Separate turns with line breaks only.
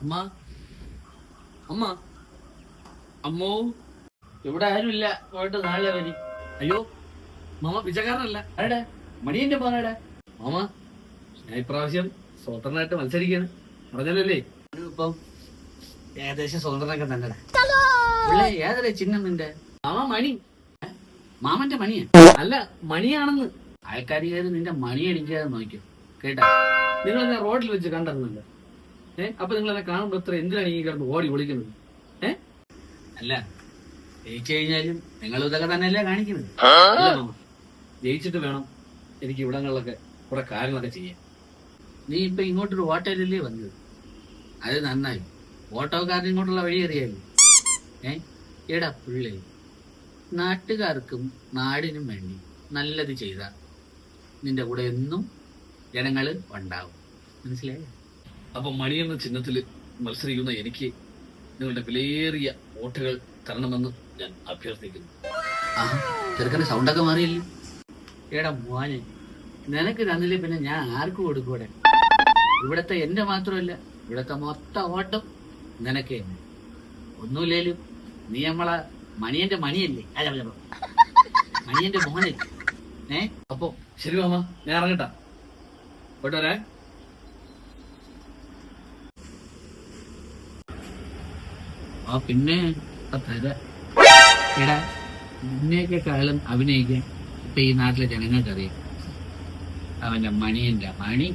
അമ്മ അമ്മ അമ്മോ ഇവിടെ ആരുമില്ല, പോയിട്ട് നാളെ വരി. അയ്യോ മാമ പിച്ചക്കാരനല്ല, ആരുടെ മണിയന്റെ മോനാടെ മാമ. ഞാൻ ഇപ്രാവശ്യം സ്വതന്ത്രനായിട്ട് മത്സരിക്കാണ് പറഞ്ഞല്ലേ. ഇപ്പം ഏകദേശം സ്വതന്ത്രനൊക്കെ തന്നെ. ഏതല്ലേ ചിഹ്നം നിന്റെ മാമ? മണി. മാമന്റെ മണിയാ? അല്ല, മണിയാണെന്ന്. ആൾക്കാരികാര് നിന്റെ മണി അടിക്കാതെ നോക്കും കേട്ടാ. നിങ്ങൾ എന്നെ റോഡിൽ വെച്ച് കണ്ടിരുന്നല്ലോ. അപ്പൊ നിങ്ങൾ എന്നെ കാണുമ്പോ എത്ര എന്തിനാണ് ഈ കിടന്ന് ഓടി വിളിക്കുന്നത്? അല്ല, ജയിച്ചു കഴിഞ്ഞാലും നിങ്ങൾ ഇതൊക്കെ തന്നെയല്ലേ കാണിക്കുന്നത്. ജയിച്ചിട്ട് വേണം എനിക്ക് ഇവിടങ്ങളിലൊക്കെ കുറെ കാര്യങ്ങളൊക്കെ ചെയ്യാൻ. നീ ഇപ്പൊ ഇങ്ങോട്ടൊരു ഓട്ടോയിലല്ലേ വന്നത്, അത് നന്നായി. ഓട്ടോക്കാരൻ ഇങ്ങോട്ടുള്ള വഴി അറിയാമല്ലോ. എടാ പിള്ളേ, നാട്ടുകാർക്കും നാടിനും വേണ്ടി നല്ലത് ചെയ്ത നിന്റെ കൂടെ എന്നും ജനങ്ങള് ഉണ്ടാവും, മനസ്സിലായോ? അപ്പൊ മണി എന്ന ചിഹ്നത്തില് മത്സരിക്കുന്ന എനിക്ക് നിങ്ങളുടെ വിലയേറിയ വോട്ടുകൾ തരണമെന്ന് ഞാൻ അഭ്യർത്ഥിക്കുന്നു. ചെറുക്കന്റെ സൗണ്ടൊക്കെ മാറിയില്ലേ? എടാ മോനെ, നിനക്ക് തന്നില്ലേ പിന്നെ ഞാൻ ആർക്ക് കൊടുക്കൂടെ? ഇവിടത്തെ എന്റെ മാത്രമല്ല, ഇവിടത്തെ മൊത്തം ഓട്ടം നിനക്ക് തന്നെ. ഒന്നുമില്ലേലും നീ നമ്മളെ മണിയന്റെ മണിയല്ലേ, അല്ല മണിയന്റെ മോനല്ലേ. അപ്പൊ ശരി മാമ, ഞാൻ ഇറങ്ങട്ടാ. പോയിട്ട് വരാ. ആ പിന്നെ എടാ, നിന്നെയൊക്കെ കാലം അഭിനയിക്കാൻ ഇപ്പൊ ഈ നാട്ടിലെ ജനങ്ങൾക്കറിയാം. അവന്റെ മണിയന്റെ മണി.